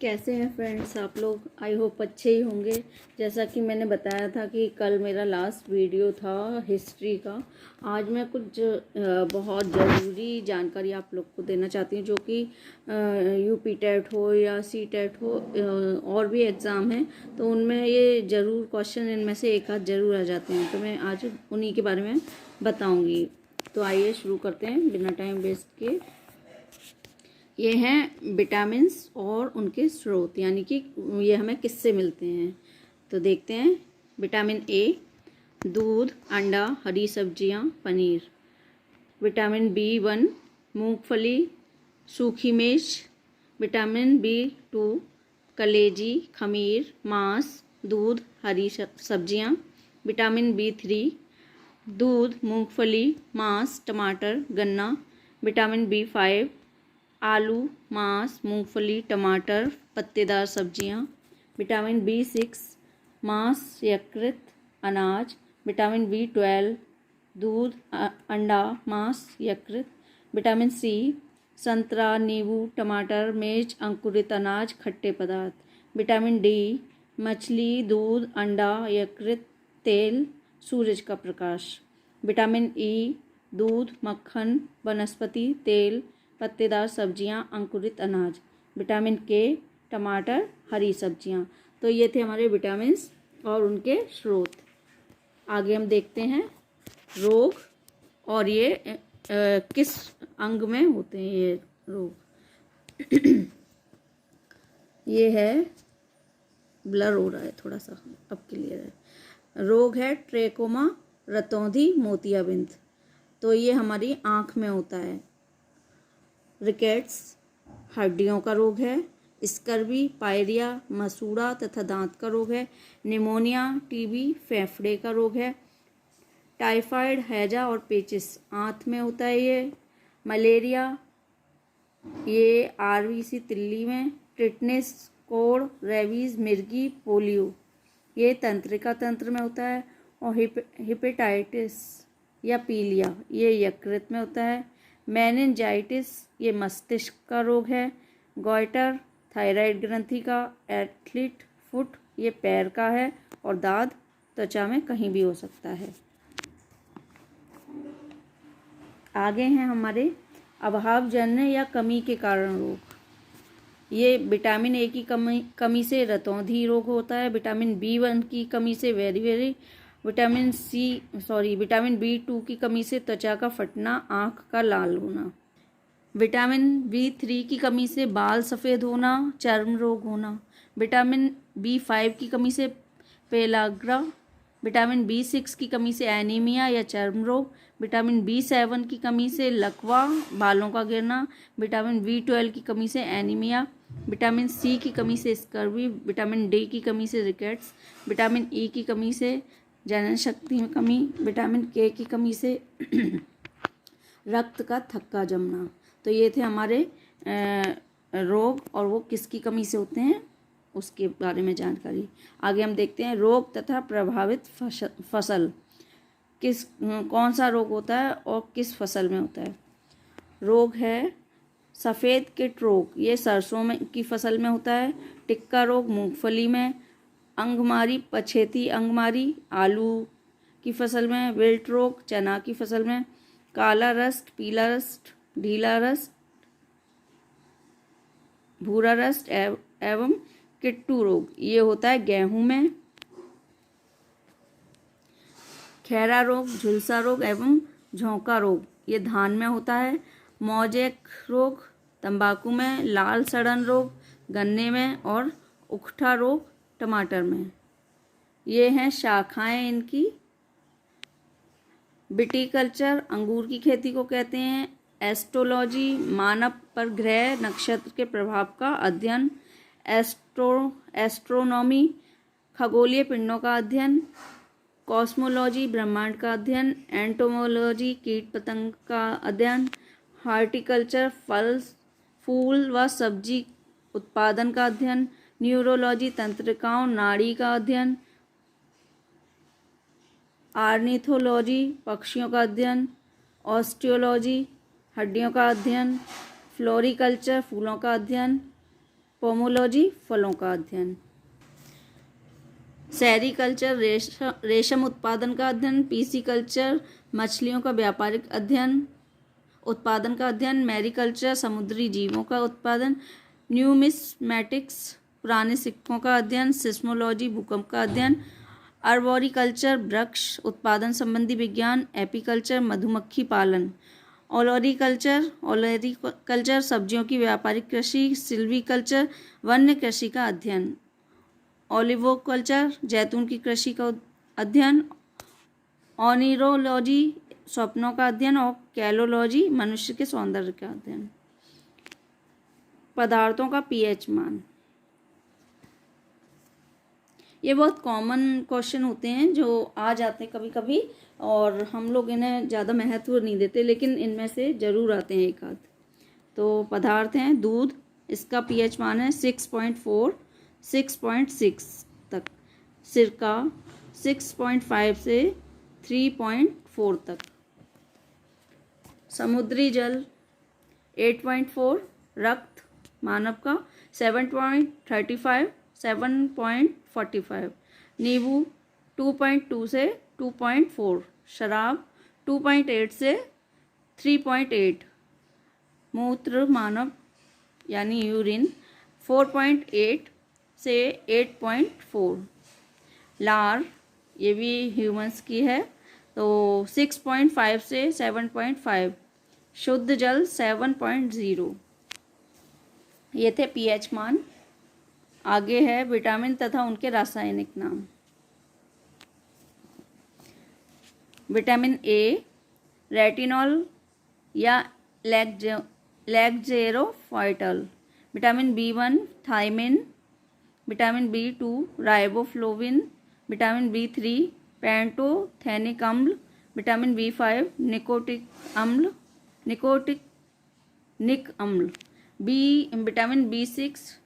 कैसे हैं फ्रेंड्स आप लोग। आई होप अच्छे ही होंगे। जैसा कि मैंने बताया था कि कल मेरा लास्ट वीडियो था हिस्ट्री का। आज मैं कुछ बहुत ज़रूरी जानकारी आप लोग को देना चाहती हूँ, जो कि यूपी टेट हो या सी टेट हो और भी एग्ज़ाम हैं तो उनमें ये ज़रूर क्वेश्चन इनमें से एक आध ज़रूर आ जाते हैं, तो मैं आज उन्हीं के बारे में बताऊँगी। तो आइए शुरू करते हैं बिना टाइम वेस्ट किए। ये हैं विटामिन्स और उनके स्रोत, यानी कि ये हमें किससे मिलते हैं। तो देखते हैं। विटामिन ए दूध, अंडा, हरी सब्जियां, पनीर। विटामिन बी1 मूंगफली, सूखी मिर्च। विटामिन बी2 कलेजी, खमीर, मांस, दूध, हरी सब्जियां। विटामिन बी3 दूध, मूंगफली, मांस, टमाटर, गन्ना। विटामिन बी5 आलू, मांस, मूंगफली, टमाटर, पत्तेदार सब्जियां। विटामिन बी6 मांस, यकृत, अनाज। विटामिन बी12 दूध, अंडा, मांस, यकृत। विटामिन सी संतरा, नींबू, टमाटर, मिर्च, अंकुरित अनाज, खट्टे पदार्थ। विटामिन डी मछली, दूध, अंडा, यकृत, तेल, सूरज का प्रकाश। विटामिन ई दूध, मक्खन, वनस्पति तेल, पत्तेदार सब्जियां, अंकुरित अनाज। विटामिन के टमाटर, हरी सब्जियां। तो ये थे हमारे विटामिन्स और उनके स्रोत। आगे हम देखते हैं रोग और ये किस अंग में होते हैं ये रोग। ये है, ब्लर हो रहा है थोड़ा सा, अब क्लियर है। रोग है ट्रेकोमा रतौंधी मोतियाबिंद। तो ये हमारी आँख में होता है। रिकेट्स हड्डियों का रोग है। स्कर्वी पायरिया मसूड़ा तथा दांत का रोग है। निमोनिया टीबी फेफड़े का रोग है। टाइफाइड हैजा और पेचिस आंत में होता है। ये मलेरिया ये आरबीसी तिल्ली में। टिटनेस कोड़, रेबीज मिर्गी, पोलियो ये तंत्रिका तंत्र में होता है। और हिपेटाइटिस या पीलिया ये यकृत में होता है। मेनिनजाइटिस ये मस्तिष्क का रोग है। गॉइटर थायराइड ग्रंथि का। एथलीट फुट ये पैर का है। और दाद त्वचा में कहीं भी हो सकता है। आगे हैं हमारे अभावजन्य या कमी के कारण रोग। ये विटामिन ए की कमी से रतौंधी रोग होता है। विटामिन बी1 की कमी से वेरी विटामिन बी2 की कमी से त्वचा का फटना, आँख का लाल होना। विटामिन बी3 की कमी से बाल सफ़ेद होना, चर्म रोग होना। विटामिन बी5 की कमी से पेलाग्रा। विटामिन बी6 की कमी से एनीमिया या चर्म रोग। विटामिन बी7 की कमी से लकवा, बालों का गिरना। विटामिन बी12 की कमी से एनीमिया। विटामिन सी की कमी से स्कर्वी। विटामिन डी की कमी से रिकेट्स। विटामिन ई की कमी से जनन शक्ति में कमी। विटामिन के की कमी से रक्त का थक्का जमना। तो ये थे हमारे रोग और वो किसकी कमी से होते हैं उसके बारे में जानकारी। आगे हम देखते हैं रोग तथा प्रभावित फसल। कौन सा रोग होता है और किस फसल में होता है। रोग है सफ़ेद कीट रोग, ये सरसों में की फसल में होता है। टिक्का रोग मूंगफली में। अंगमारी पछेती अंगमारी आलू की फसल में। विल्ट रोग चना की फसल में। काला रस्ट, पीला रस्ट, ढीला रस्ट, भूरा रस्ट एवं किट्टू रोग ये होता है गेहूं में। खैरा रोग, झुलसा रोग एवं झोंका रोग ये धान में होता है। मोजेक रोग तंबाकू में। लाल सड़न रोग गन्ने में। और उकठा रोग टमाटर में। ये हैं शाखाएं इनकी। विटीकल्चर अंगूर की खेती को कहते हैं। एस्ट्रोलॉजी मानव पर ग्रह नक्षत्र के प्रभाव का अध्ययन। एस्ट्रोनॉमी खगोलीय पिंडों का अध्ययन। कॉस्मोलॉजी ब्रह्मांड का अध्ययन। एंटोमोलॉजी कीट पतंग का अध्ययन। हॉर्टिकल्चर फल फूल व सब्जी उत्पादन का अध्ययन। न्यूरोलॉजी तंत्रिकाओं नाड़ी का अध्ययन। आर्निथोलॉजी पक्षियों का अध्ययन। ऑस्टियोलॉजी हड्डियों का अध्ययन। फ्लोरिकल्चर फूलों का अध्ययन। पोमोलॉजी फलों का अध्ययन। सेरीकल्चर रेशम उत्पादन का अध्ययन। पीसीकल्चर मछलियों का व्यापारिक अध्ययन उत्पादन का अध्ययन। मैरीकल्चर समुद्री जीवों का उत्पादन। न्यूमिस्मैटिक्स पुराने सिक्कों का अध्ययन। सिस्मोलॉजी भूकंप का अध्ययन। अर्बोरिकल्चर वृक्ष उत्पादन संबंधी विज्ञान। एपीकल्चर मधुमक्खी पालन। ओलेरीकल्चर सब्जियों की व्यापारिक कृषि। सिल्वीकल्चर वन्य कृषि का अध्ययन। ओलिवोकल्चर जैतून की कृषि का अध्ययन। ऑनिरोलॉजी स्वप्नों का अध्ययन। और कैलोलॉजी मनुष्य के सौंदर्य का अध्ययन। पदार्थों का पीएच मान। ये बहुत कॉमन क्वेश्चन होते हैं जो आ जाते हैं कभी कभी, और हम लोग इन्हें ज़्यादा महत्व नहीं देते, लेकिन इनमें से ज़रूर आते हैं एक आध। तो पदार्थ हैं दूध, इसका पीएच मान है 6.4 6.6 तक। सिरका 6.5 से 3.4 तक। समुद्री जल 8.4। रक्त मानव का 7.35 7.45। नींबू 2.2 से 2.4। शराब 2.8 से 3.8। मूत्र मानव यानी यूरिन 4.8 से 8.4। लार ये भी ह्यूमंस की है, तो 6.5 से 7.5। शुद्ध जल 7.0। ये थे पीएच मान। आगे है विटामिन तथा उनके रासायनिक नाम। विटामिन ए रेटिनॉल या लैक्जेरोफाइटल। Vitamin B1 thiamine. Vitamin B2 riboflavin. Vitamin B3 pantothenic अम्ल। विटामिन B5 निकोटिक अम्ल। Vitamin B6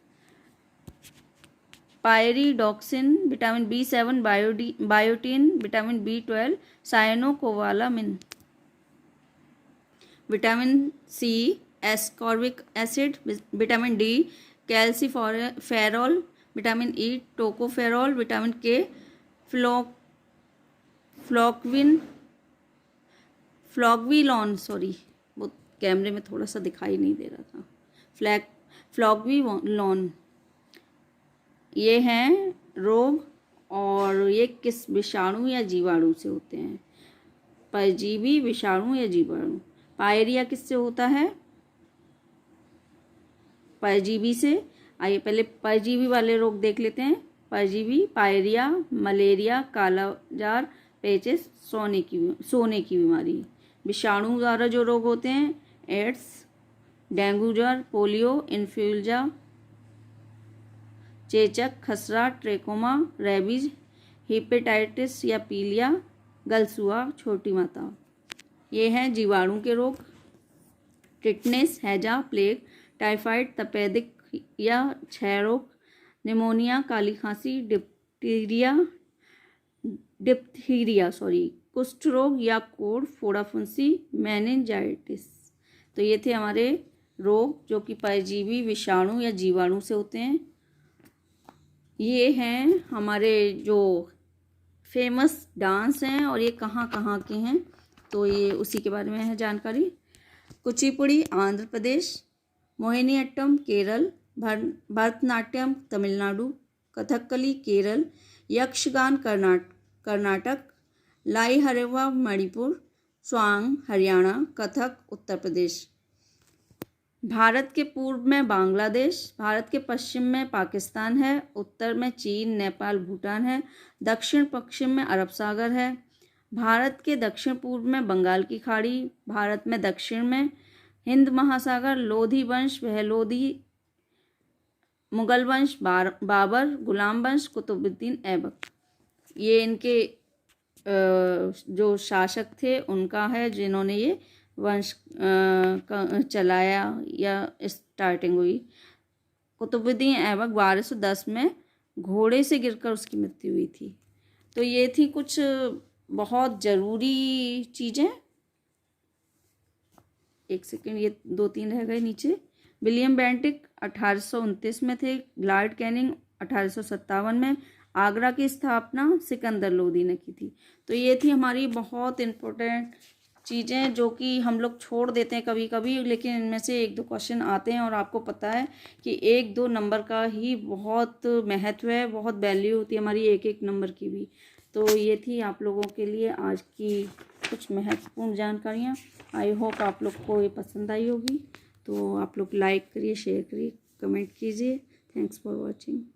pyridoxine. Vitamin B7 biotin. Vitamin B12 cyanocobalamin. Vitamin C ascorbic acid. Vitamin D calciferol. Vitamin E tocopherol. Vitamin K फ्लॉगविलॉन, sorry वो कैमरे में थोड़ा सा दिखाई नहीं दे रहा था। फ्लॉगविलॉन। ये हैं रोग, और ये किस विषाणु या जीवाणु से होते हैं? परजीवी, विषाणु या जीवाणु। पायरिया किससे होता है? परजीवी से। आइए पहले परजीवी वाले रोग देख लेते हैं। परजीवी पायरिया, मलेरिया, कालाजार, पेचिस, सोने की बीमारी। विषाणु द्वारा जो रोग होते हैं एड्स, डेंगू ज्वर, पोलियो, इन्फ्लुएंजा, चेचक, खसरा, ट्रेकोमा, रेबीज, हेपेटाइटिस या पीलिया, गलसुआ, छोटी माता। ये हैं जीवाणु के रोग। टिटनेस, हैजा, प्लेग, टाइफाइड, तपेदिक या क्षय रोग, निमोनिया, काली खांसी, डिप्थीरिया, कुष्ठ रोग या कोढ़, फोड़ा फुंसी, मेनिंजाइटिस। तो ये थे हमारे रोग जो कि परजीवी, विषाणु या जीवाणु से होते हैं। ये हैं हमारे जो फेमस डांस हैं, और ये कहाँ कहाँ के हैं, तो ये उसी के बारे में है जानकारी। कुचिपुड़ी आंध्र प्रदेश, मोहिनीअट्टम केरल, भरतनाट्यम तमिलनाडु, कथकली केरल, यक्षगान कर्नाटक, लाई हरेवा मणिपुर, स्वांग हरियाणा, कथक उत्तर प्रदेश। भारत के पूर्व में बांग्लादेश, भारत के पश्चिम में पाकिस्तान है, उत्तर में चीन, नेपाल, भूटान है, दक्षिण पश्चिम में अरब सागर है, भारत के दक्षिण पूर्व में बंगाल की खाड़ी, भारत में दक्षिण में हिंद महासागर, लोधी वंश, बहलोधी, मुगल वंश, बाबर, गुलाम वंश, कुतुबुद्दीन ऐबक। ये इनके जो शासक थे उनका है, जिन्होंने ये वंश चलाया या स्टार्टिंग हुई। कुतुबुद्दीन ऐबक 1210 में घोड़े से गिरकर उसकी मृत्यु हुई थी। तो ये थी कुछ बहुत ज़रूरी चीज़ें। एक सेकेंड, ये 2-3 रह गए नीचे। विलियम बेंटिक 1829 में थे, लॉर्ड कैनिंग 1857 में, आगरा की स्थापना सिकंदर लोदी ने की थी। तो ये थी हमारी बहुत इम्पोर्टेंट चीज़ें जो कि हम लोग छोड़ देते हैं कभी कभी, लेकिन इनमें से एक दो क्वेश्चन आते हैं और आपको पता है कि एक दो नंबर का ही बहुत महत्व है, बहुत वैल्यू होती है हमारी एक एक नंबर की भी। तो ये थी आप लोगों के लिए आज की कुछ महत्वपूर्ण जानकारियाँ। आई होप आप लोग को ये पसंद आई होगी। तो आप लोग लाइक करिए, शेयर करिए, कमेंट कीजिए। Thanks for watching.